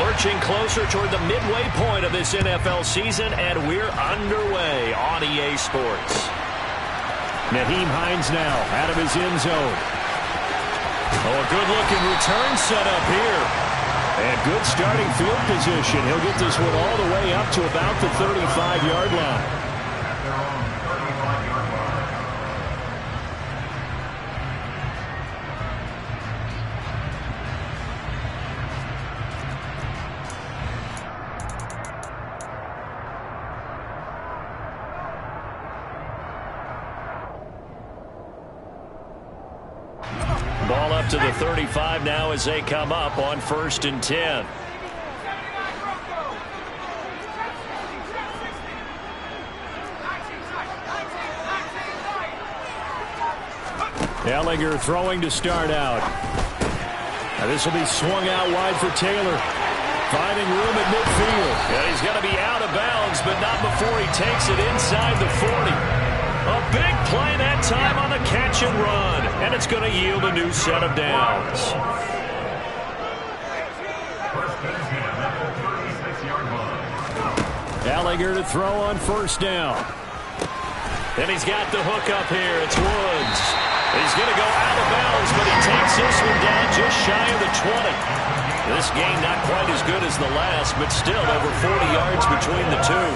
Lurching closer toward the midway point of this NFL season, and we're underway on EA Sports. Nyheim Hines now out of his end zone. Oh, a good-looking return set up here. And good starting field position. He'll get this one all the way up to about the 35-yard line. Ball up to the 35 now as they come up on 1st and 10. Ellinger throwing to start out. Now this will be swung out wide for Taylor. Finding room at midfield. Yeah, he's going to be out of bounds, but not before he takes it inside the 40. A big play that time on the catch and run, and it's going to yield a new set of downs. Ellinger to throw on 1st down. And he's got the hook up here. It's Woods. He's going to go out of bounds, but he takes this one down just shy of the 20. This game not quite as good as the last, but still over 40 yards between the two.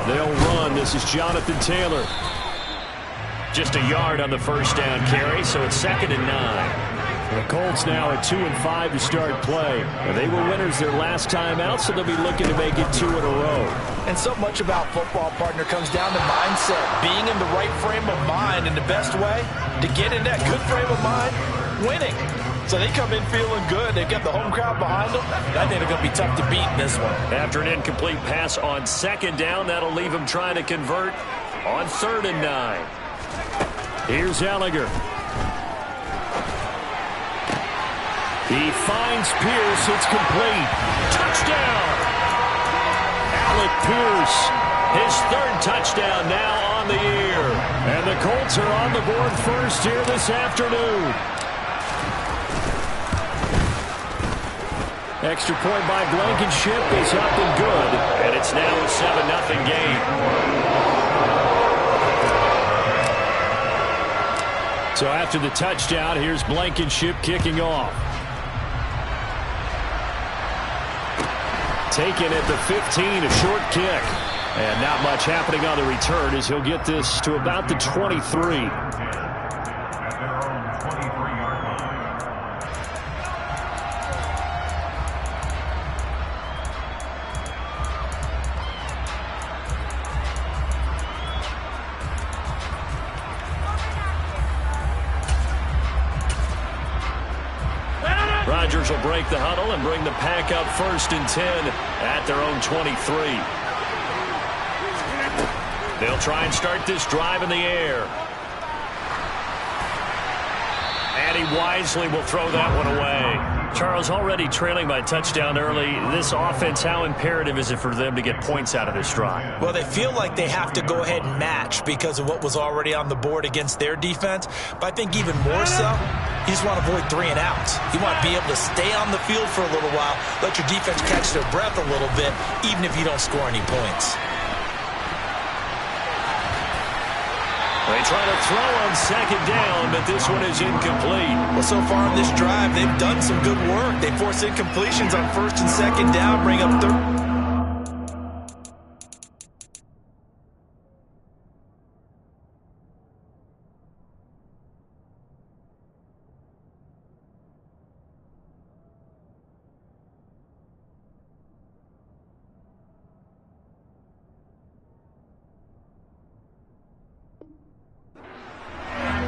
They'll run. This is Jonathan Taylor. Just a yard on the 1st down carry, so it's 2nd and 9. The Colts now at 2-5 to start play. They were winners their last time out, so they'll be looking to make it 2 in a row. And so much about football, partner, comes down to mindset. Being in the right frame of mind, and the best way to get in that good frame of mind, winning. So they come in feeling good. They've got the home crowd behind them. I think they're going to be tough to beat in this one. After an incomplete pass on 2nd down, that'll leave him trying to convert on 3rd and 9. Here's Ellinger. He finds Pierce. It's complete. Touchdown! Alec Pierce. His 3rd touchdown now on the year. And the Colts are on the board first here this afternoon. Extra point by Blankenship is up and good. And it's now a 7-0 game. So after the touchdown, here's Blankenship kicking off. Taken at the 15, a short kick. And not much happening on the return as he'll get this to about the 23. Rodgers will break the huddle and bring the pack up 1st and 10 at their own 23. They'll try and start this drive in the air. And he wisely will throw that one away. Charles, already trailing by touchdown early. This offense, how imperative is it for them to get points out of this drive? Well, they feel like they have to go ahead and match because of what was already on the board against their defense. But I think even more so, you just want to avoid 3 and outs. You want to be able to stay on the field for a little while, let your defense catch their breath a little bit, even if you don't score any points. They try to throw on 2nd down, but this one is incomplete. Well, so far on this drive, they've done some good work. They force incompletions on 1st and 2nd down, bring up 3rd.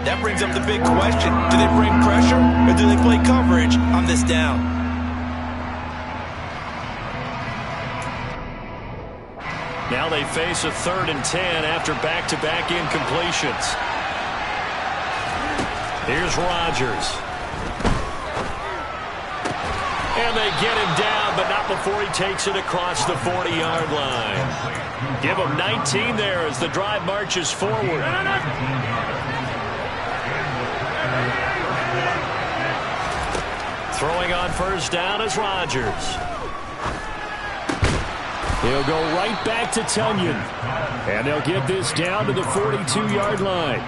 That brings up the big question. Do they bring pressure or do they play coverage on this down? Now they face a 3rd and 10 after back-to-back incompletions. Here's Rodgers. And they get him down, but not before he takes it across the 40-yard line. Give him 19 there as the drive marches forward. Coming on first down is Rodgers. He'll go right back to Tunyon. And they'll get this down to the 42-yard line.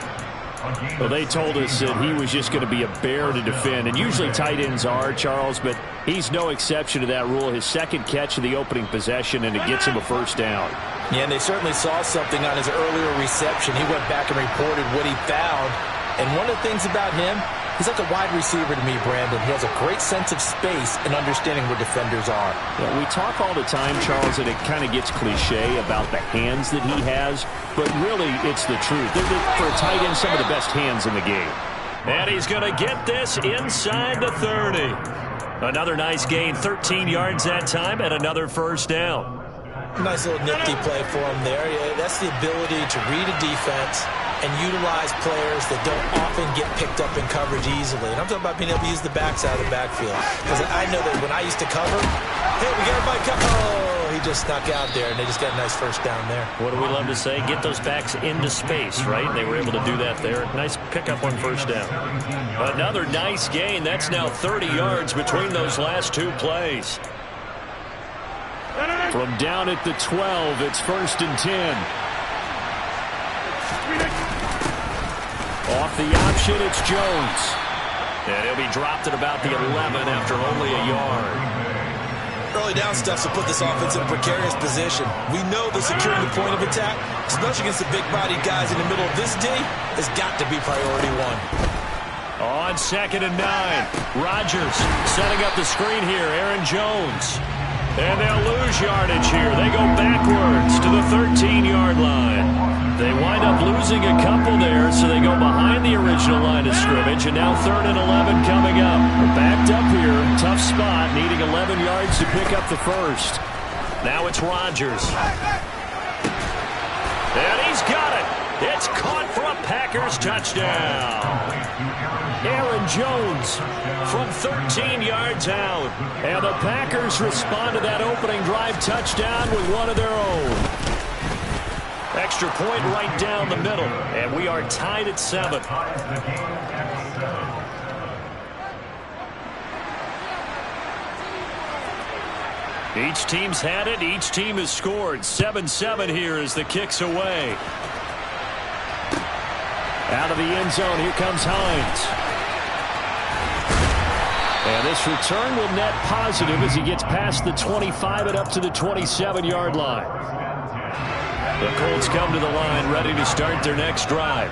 Well, they told us that he was just going to be a bear to defend. And usually tight ends are, Charles, but he's no exception to that rule. His second catch of the opening possession, and it gets him a first down. Yeah, and they certainly saw something on his earlier reception. He went back and reported what he found. And one of the things about him, he's like a wide receiver to me, Brandon. He has a great sense of space and understanding where defenders are. Yeah, we talk all the time, Charles, and it kind of gets cliche about the hands that he has, but really it's the truth. For a tight end, some of the best hands in the game. And he's going to get this inside the 30. Another nice gain, 13 yards that time, and another first down. Nice little nifty play for him there. Yeah, that's the ability to read a defense and utilize players that don't often get picked up in coverage easily. And I'm talking about being able to use the backside of the backfield. Because I know that when I used to cover, hey, we got everybody cover. Oh, he just snuck out there, and they just got a nice first down there. What do we love to say? Get those backs into space, right? They were able to do that there. Nice pickup on first down. Another nice gain. That's now 30 yards between those last two plays. From down at the 12, it's 1st and 10. Off the option, it's Jones. And he'll be dropped at about the 11 after only a yard. Early down stuff to put this offense in a precarious position. We know the securing the point of attack, especially against the big-bodied guys in the middle of this D, has got to be priority one. On 2nd and 9, Rodgers setting up the screen here. Aaron Jones. And they'll lose yardage here. They go backwards to the 13-yard line. They wind up losing a couple there, so they go behind the original line of scrimmage. And now 3rd and 11 coming up. We're backed up here. Tough spot, needing 11 yards to pick up the first. Now it's Rodgers. And he's got it. It's caught for a Packers touchdown. Aaron Jones from 13 yards out. And the Packers respond to that opening drive touchdown with one of their own. Extra point right down the middle. And we are tied at 7. Each team's had it. Each team has scored. 7-7 here as the kick's away. Out of the end zone, here comes Hines. And this return will net positive as he gets past the 25 and up to the 27-yard line. The Colts come to the line ready to start their next drive.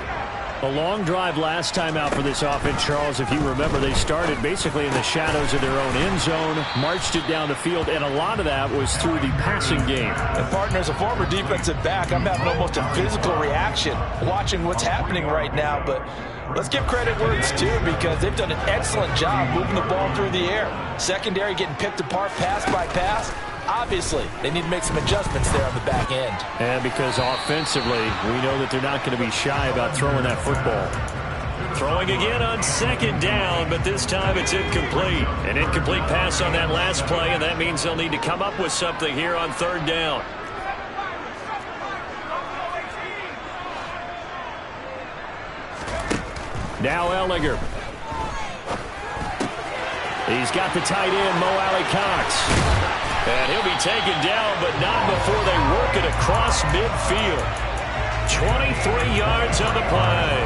A long drive last time out for this offense, Charles. If you remember, they started basically in the shadows of their own end zone, marched it down the field, and a lot of that was through the passing game. And partner, as a former defensive back, I'm having almost a physical reaction watching what's happening right now. But let's give credit where it's due, because they've done an excellent job moving the ball through the air. Secondary getting picked apart pass by pass. Obviously, they need to make some adjustments there on the back end. And because offensively, we know that they're not going to be shy about throwing that football. Throwing again on 2nd down, but this time it's incomplete. An incomplete pass on that last play, and that means they'll need to come up with something here on 3rd down. Now Ellinger. He's got the tight end, Mo Alley-Cox. And he'll be taken down, but not before they work it across midfield. 23 yards on the play.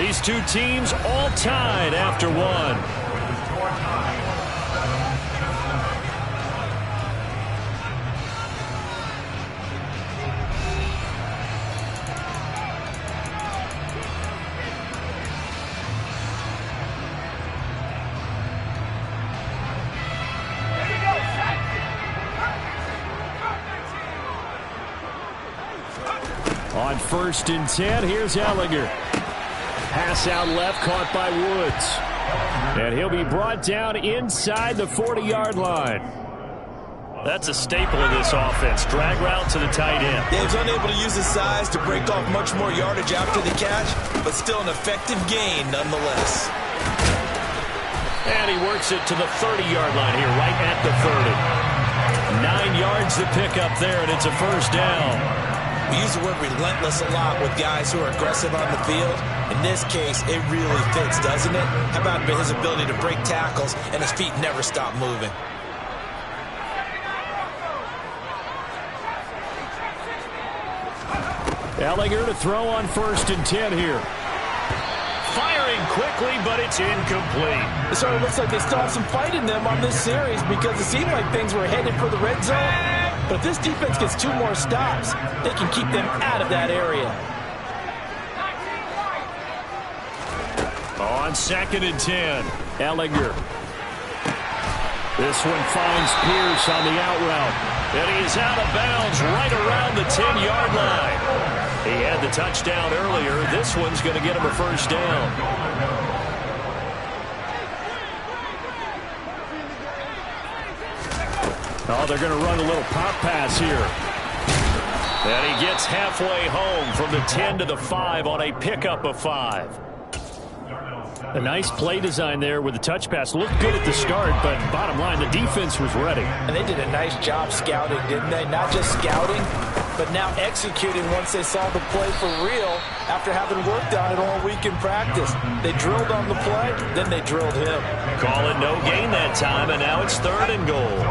These two teams all tied after one. On 1st and 10, here's Ellinger. Pass out left, caught by Woods. And he'll be brought down inside the 40-yard line. That's a staple of this offense. Drag route to the tight end. Yeah, he's unable to use his size to break off much more yardage after the catch, but still an effective gain nonetheless. And he works it to the 30-yard line here, right at the 30. 9 yards to pick up there, and it's a first down. We use the word relentless a lot with guys who are aggressive on the field. In this case, it really fits, doesn't it? How about his ability to break tackles and his feet never stop moving? Ellinger to throw on 1st and 10 here. Firing quickly, but it's incomplete. It sort of looks like they still have some fight in them on this series because it seemed like things were headed for the red zone. But if this defense gets 2 more stops, they can keep them out of that area. On 2nd and 10, Ellinger. This one finds Pierce on the out route. And he is out of bounds right around the 10-yard line. He had the touchdown earlier. This one's going to get him a 1st down. Oh, they're going to run a little pop pass here. And he gets halfway home from the 10 to the 5 on a pickup of 5. A nice play design there with the touch pass. Looked good at the start, but bottom line, the defense was ready. And they did a nice job scouting, didn't they? Not just scouting, but now executing once they saw the play for real after having worked on it all week in practice. They drilled on the play, then they drilled him. Call it no gain that time, and now it's 3rd and goal.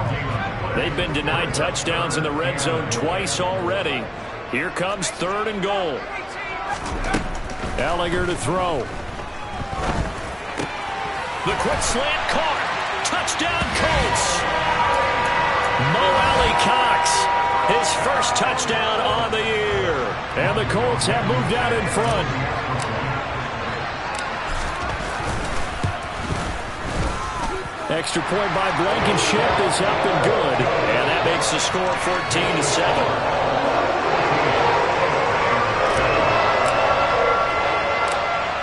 They've been denied touchdowns in the red zone twice already. Here comes 3rd and goal. Ellinger to throw. The quick slant caught. Touchdown, Colts. Mo Alley-Cox, his first touchdown on the year. And the Colts have moved out in front. Extra point by Blankenship is up and good. And that makes the score 14-7.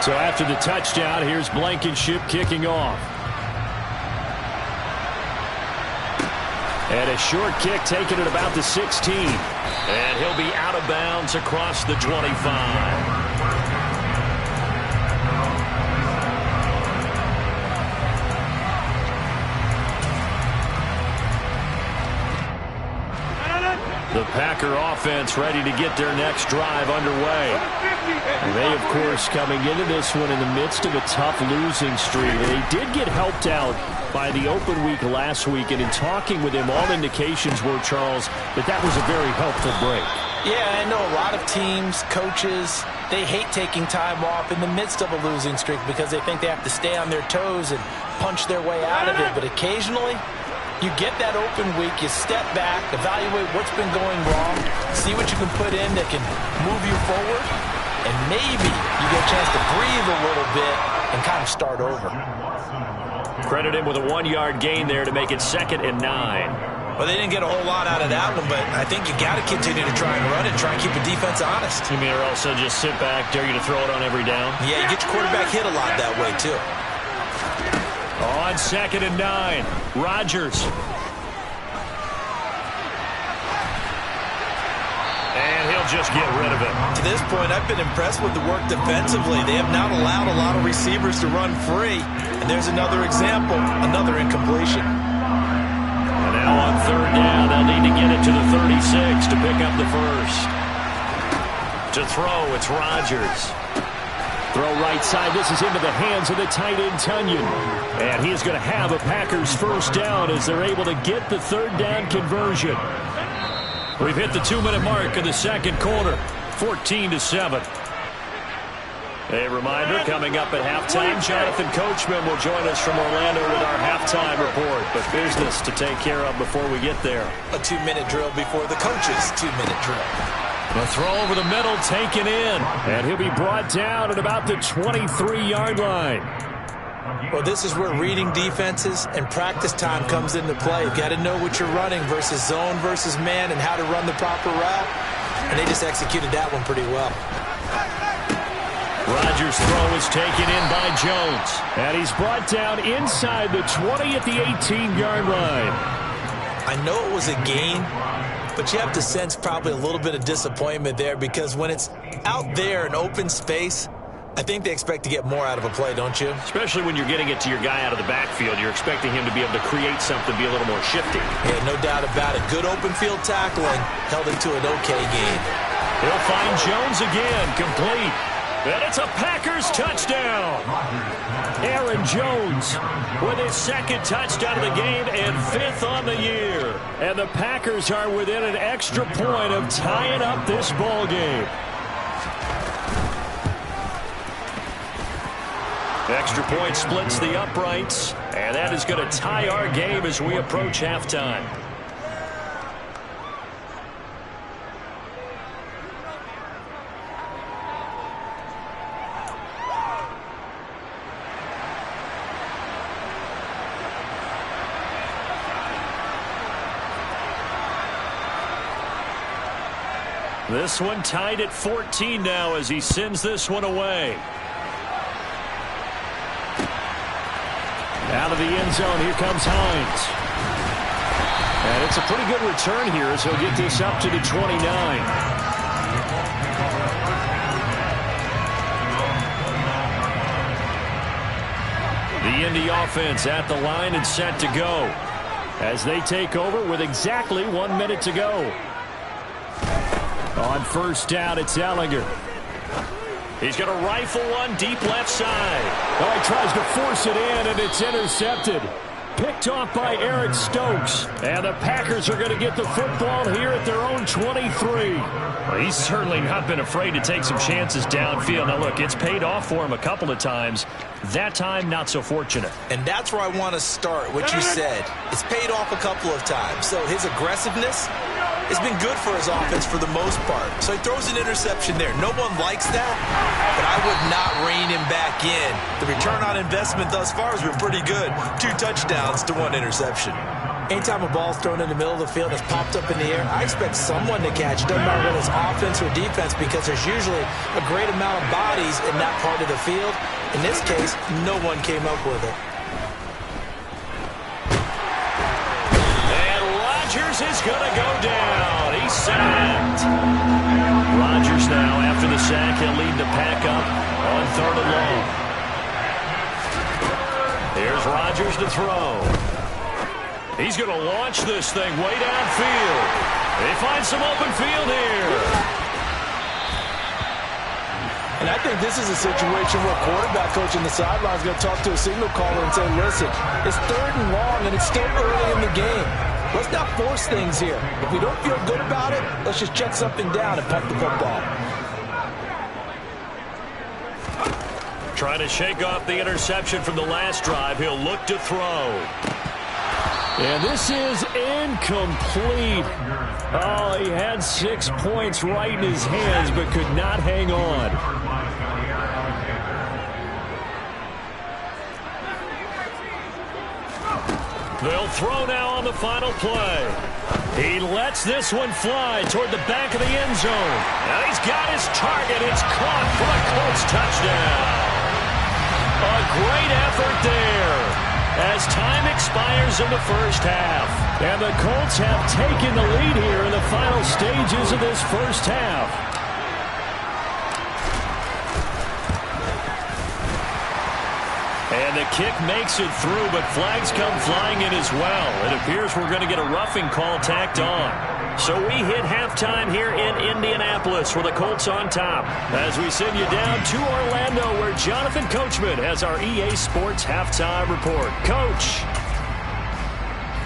So after the touchdown, here's Blankenship kicking off. And a short kick taken at about the 16. And he'll be out of bounds across the 25. The Packer offense ready to get their next drive underway. And they, of course, coming into this one in the midst of a tough losing streak. They did get helped out by the open week last week, and in talking with him, all indications were, Charles, that was a very helpful break. Yeah, I know a lot of teams, coaches, they hate taking time off in the midst of a losing streak because they think they have to stay on their toes and punch their way out of it. But occasionally, you get that open week, you step back, evaluate what's been going wrong, see what you can put in that can move you forward, and maybe you get a chance to breathe a little bit and kind of start over. Credit him with a 1-yard gain there to make it 2nd and 9. Well, they didn't get a whole lot out of that one, but I think you got to continue to try and run it, try and keep the defense honest. You mean or also just sit back, dare you to throw it on every down? Yeah, you get your quarterback hit a lot that way, too. On 2nd and 9, Rodgers. And he'll just get rid of it. To this point, I've been impressed with the work defensively. They have not allowed a lot of receivers to run free. And there's another example, another incompletion. And now on 3rd down, they'll need to get it to the 36 to pick up the first. To throw, it's Rodgers. Throw right side. This is into the hands of the tight end, Tunyon. And he's going to have a Packers 1st down as they're able to get the 3rd down conversion. We've hit the 2-minute mark of the 2nd quarter, 14-7. A reminder, coming up at halftime, Jonathan Coachman will join us from Orlando with our halftime report. But business to take care of before we get there. A 2-minute drill before the coach's 2-minute drill. The throw over the middle taken in. And he'll be brought down at about the 23-yard line. Well, this is where reading defenses and practice time comes into play. You've got to know what you're running versus zone versus man and how to run the proper route. And they just executed that one pretty well. Rodgers' throw is taken in by Jones. And he's brought down inside the 20 at the 18-yard line. I know it was a gain, but you have to sense probably a little bit of disappointment there because when it's out there in open space, I think they expect to get more out of a play, don't you? Especially when you're getting it to your guy out of the backfield. You're expecting him to be able to create something, be a little more shifty. Yeah, no doubt about it. Good open field tackling held it to an okay game. He'll find Jones again, complete. And it's a Packers touchdown. Aaron Jones with his second touchdown of the game and 5th on the year. And the Packers are within an extra point of tying up this ball game. Extra point splits the uprights, and that is going to tie our game as we approach halftime. This one tied at 14 now as he sends this one away. Out of the end zone, here comes Hines. And it's a pretty good return here as he'll get this up to the 29. The Indy offense at the line and set to go as they take over with exactly 1 minute to go. On first down, it's Ellinger. He's going to rifle one deep left side. Oh, he tries to force it in, and it's intercepted. Picked off by Eric Stokes. And the Packers are going to get the football here at their own 23. Well, he's certainly not been afraid to take some chances downfield. Now, look, it's paid off for him a couple of times. That time, not so fortunate. And that's where I want to start, what you said. It's paid off a couple of times. So his aggressiveness has been good for his offense for the most part. So he throws an interception there. No one likes that, but I would not rein him back in. The return on investment thus far has been pretty good. 2 touchdowns to 1 interception. Anytime a ball's thrown in the middle of the field that's popped up in the air, I expect someone to catch it. Doesn't matter whether it's offense or defense, because there's usually a great amount of bodies in that part of the field. In this case, no one came up with it. Rodgers is going to go down. He's sacked. Rodgers now, after the sack, he'll lead the pack up on 3rd and long. Here's Rodgers to throw. He's going to launch this thing way downfield. They find some open field here. And I think this is a situation where quarterback coach in the sideline is going to talk to a signal caller and say, listen, it's 3rd and long and it's still early in the game. Let's not force things here. If we don't feel good about it, let's just check something down and punt the football. Trying to shake off the interception from the last drive. He'll look to throw. And this is incomplete. Oh, he had 6 points right in his hands, but could not hang on. They'll throw now on the final play. He lets this one fly toward the back of the end zone. Now he's got his target. It's caught for a Colts touchdown. A great effort there as time expires in the first half. And the Colts have taken the lead here in the final stages of this first half. And the kick makes it through, but flags come flying in as well. It appears we're going to get a roughing call tacked on. So we hit halftime here in Indianapolis with the Colts on top as we send you down to Orlando where Jonathan Coachman has our EA Sports halftime report. Coach.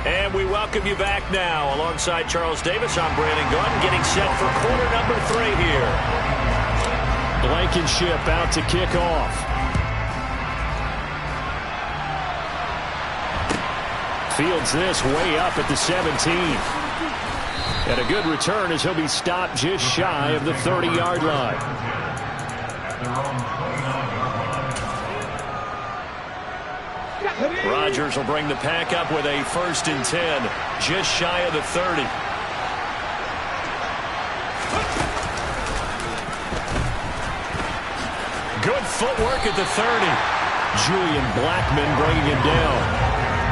And we welcome you back now. Alongside Charles Davis, I'm Brandon Gordon getting set for quarter number 3 here. Blankenship out to kick off. Fields this way up at the 17. And a good return as he'll be stopped just shy of the 30-yard line. Rodgers will bring the pack up with a 1st and 10, just shy of the 30. Good footwork at the 30. Julian Blackmon bringing him down.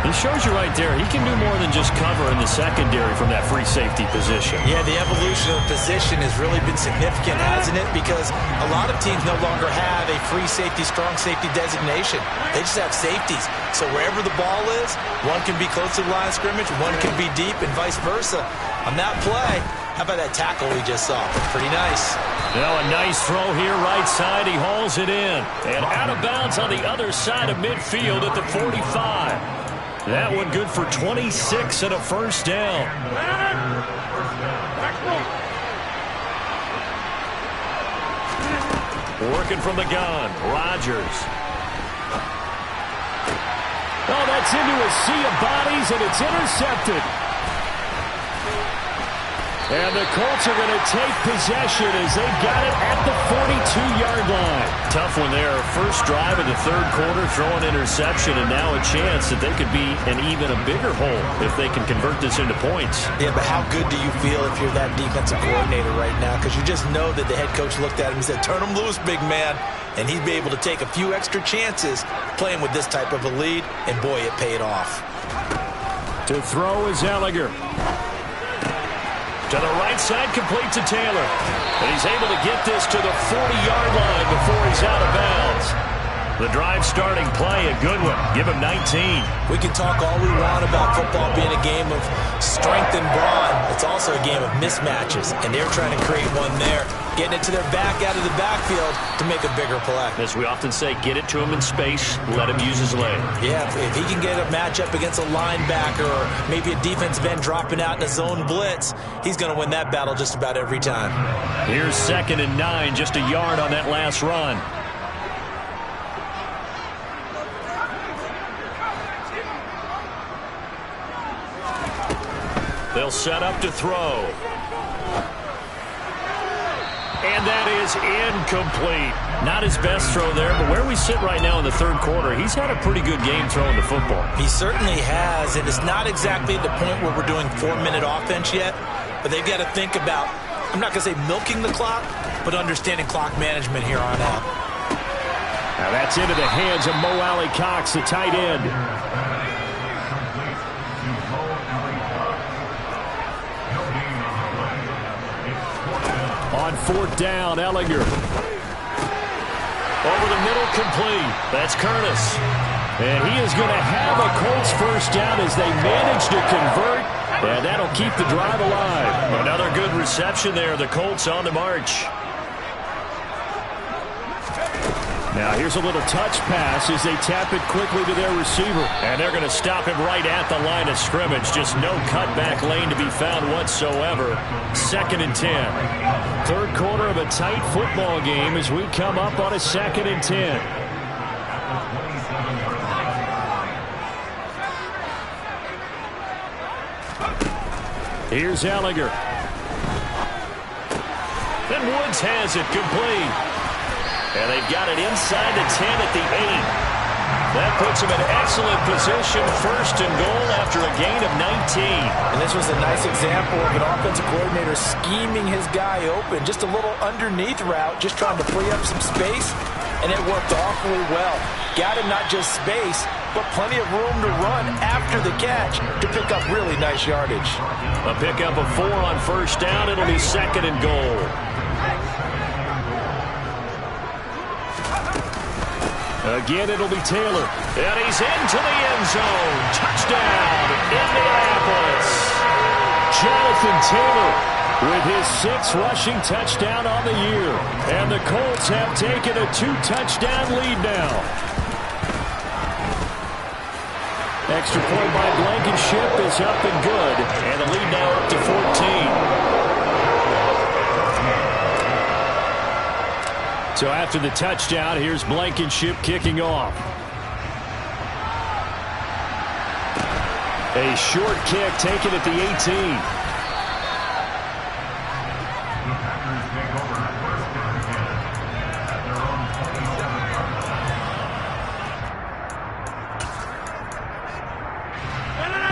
He shows you right there, he can do more than just cover in the secondary from that free safety position. Yeah, the evolution of the position has really been significant, hasn't it? Because a lot of teams no longer have a free safety, strong safety designation. They just have safeties. So wherever the ball is, one can be close to the line of scrimmage, one can be deep, and vice versa. On that play, how about that tackle we just saw? Pretty nice. Now a nice throw here, right side. He hauls it in. And out of bounds on the other side of midfield at the 45. That one good for 26 and a first down. Working from the gun, Rodgers. Oh, that's into a sea of bodies, and it's intercepted. And the Colts are going to take possession as they got it at the 42-yard line. Tough one there. First drive of the third quarter, throwing interception, and now a chance that they could be in even a bigger hole if they can convert this into points. Yeah, but how good do you feel if you're that defensive coordinator right now? Because you just know that the head coach looked at him and said, turn him loose, big man. And he'd be able to take a few extra chances playing with this type of a lead, and boy, it paid off. To throw is Ellinger. To the right side, complete to Taylor. And he's able to get this to the 40-yard line before he's out of bounds. The drive starting play, a good one. Give him 19. We can talk all we want about football being a game of strength and brawn. It's also a game of mismatches, and they're trying to create one there, getting it to their back out of the backfield to make a bigger play. As we often say, get it to him in space, let him use his leg. Yeah, if he can get a matchup against a linebacker or maybe a defensive end dropping out in a zone blitz, he's going to win that battle just about every time. Here's 2nd and 9, just a yard on that last run. They'll set up to throw. And that is incomplete. Not his best throw there, but where we sit right now in the third quarter, he's had a pretty good game throwing the football. He certainly has, and it's not exactly at the point where we're doing 4-minute offense yet, but they've got to think about, I'm not going to say milking the clock, but understanding clock management here on out. Now that's into the hands of Mo Alley Cox, the tight end. On 4th down, Ellinger. Over the middle, complete. That's Curtis. And he is going to have a Colts first down as they manage to convert. And that'll keep the drive alive. Another good reception there. The Colts on the march. Now here's a little touch pass as they tap it quickly to their receiver. And they're going to stop him right at the line of scrimmage. Just no cutback lane to be found whatsoever. 2nd and 10. Third quarter of a tight football game as we come up on a 2nd and 10. Here's Ellinger. And Woods has it complete. And they've got it inside the 10 at the 8. That puts them in excellent position, 1st and goal after a gain of 19. And this was a nice example of an offensive coordinator scheming his guy open. Just a little underneath route, just trying to free up some space, and it worked awfully well. Got him not just space, but plenty of room to run after the catch to pick up really nice yardage. A pickup of 4 on 1st down. It'll be 2nd and goal. Again, it'll be Taylor. And he's into the end zone. Touchdown, Indianapolis. Jonathan Taylor with his 6th rushing touchdown on the year. And the Colts have taken a 2-touchdown lead now. Extra point by Blankenship is up and good. And the lead now up to 14. So after the touchdown, here's Blankenship kicking off. A short kick taken at the 18.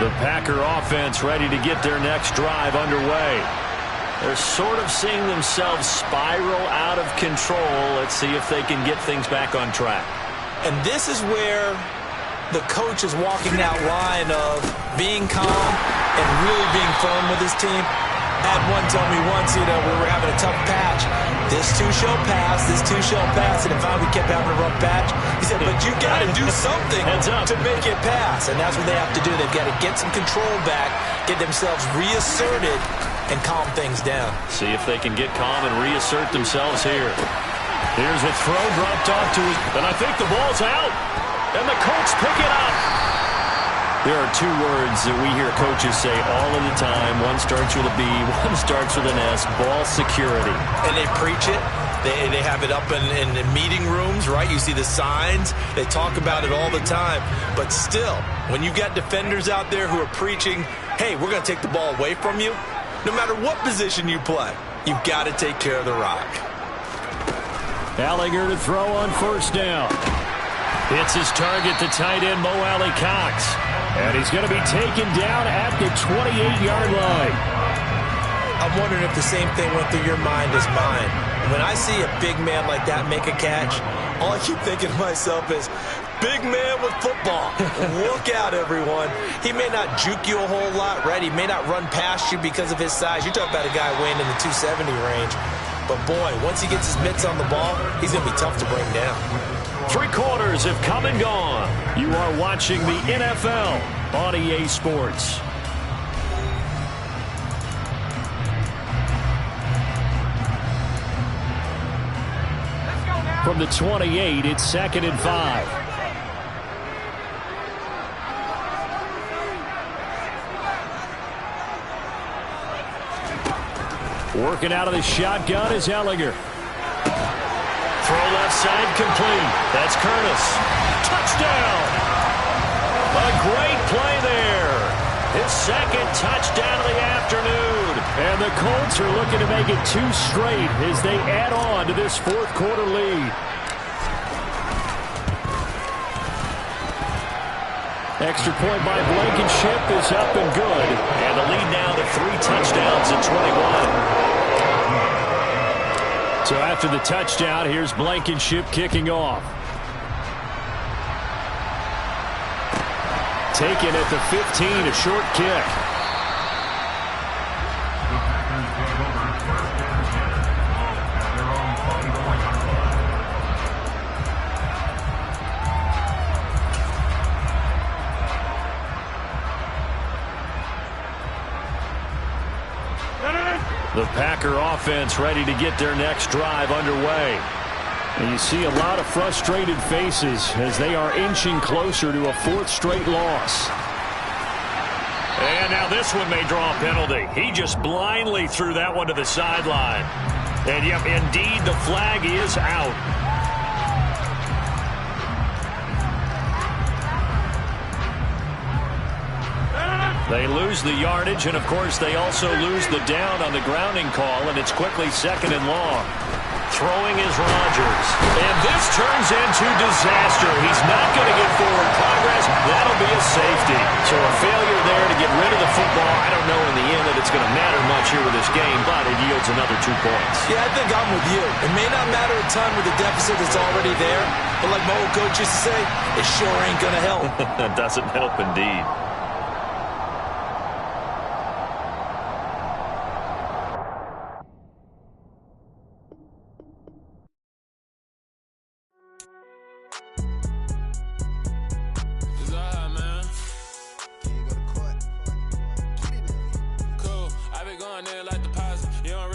The Packer offense ready to get their next drive underway. They're sort of seeing themselves spiral out of control. Let's see if they can get things back on track. And this is where the coach is walking that line of being calm and really being firm with his team. I had one tell me once, we were having a tough patch. This too shall pass, this too shall pass. And if we kept having a rough patch, he said, but you got to do something to make it pass. And that's what they have to do. They've got to get some control back, get themselves reasserted, and calm things down. See if they can get calm and reassert themselves here. Here's a throw dropped off to his, and I think the ball's out. And the Colts pick it up. There are two words that we hear coaches say all of the time. One starts with a B, one starts with an S, ball security. And they preach it. They have it up in meeting rooms, right? You see the signs. They talk about it all the time. But still, when you've got defenders out there who are preaching, hey, we're going to take the ball away from you, no matter what position you play, you've got to take care of the rock. Allinger to throw on first down. Hits his target, the tight end, Mo Alley-Cox. And he's going to be taken down at the 28-yard line. I'm wondering if the same thing went through your mind as mine. When I see a big man like that make a catch, all I keep thinking to myself is, big man with football. Look out, everyone. He may not juke you a whole lot, right? He may not run past you because of his size. You're talking about a guy weighing in the 270 range. But, boy, once he gets his mitts on the ball, he's going to be tough to bring down. 3 quarters have come and gone. You are watching the NFL on EA Sports. From the 28, it's 2nd and 5. Working out of the shotgun is Allinger. Throw left side complete. That's Curtis. Touchdown. A great play there. His 2nd touchdown of the afternoon. And the Colts are looking to make it 2 straight as they add on to this 4th quarter lead. Extra point by Blankenship is up and good. And the lead now to 3 touchdowns in 21. So after the touchdown, here's Blankenship kicking off. Taken at the 15, a short kick. The Packer offense ready to get their next drive underway. And you see a lot of frustrated faces as they are inching closer to a 4th straight loss. And now this one may draw a penalty. He just blindly threw that one to the sideline. And yep, indeed, the flag is out. They lose the yardage, and of course they also lose the down on the grounding call, and it's quickly 2nd and long. Throwing is Rodgers. And this turns into disaster. He's not going to get forward progress. That'll be a safety. So a failure there to get rid of the football. I don't know in the end that it's going to matter much here with this game, but it yields another 2 points. Yeah, I think I'm with you. It may not matter a ton with the deficit that's already there, but like my old coach used to say, it sure ain't going to help. That doesn't help indeed. Like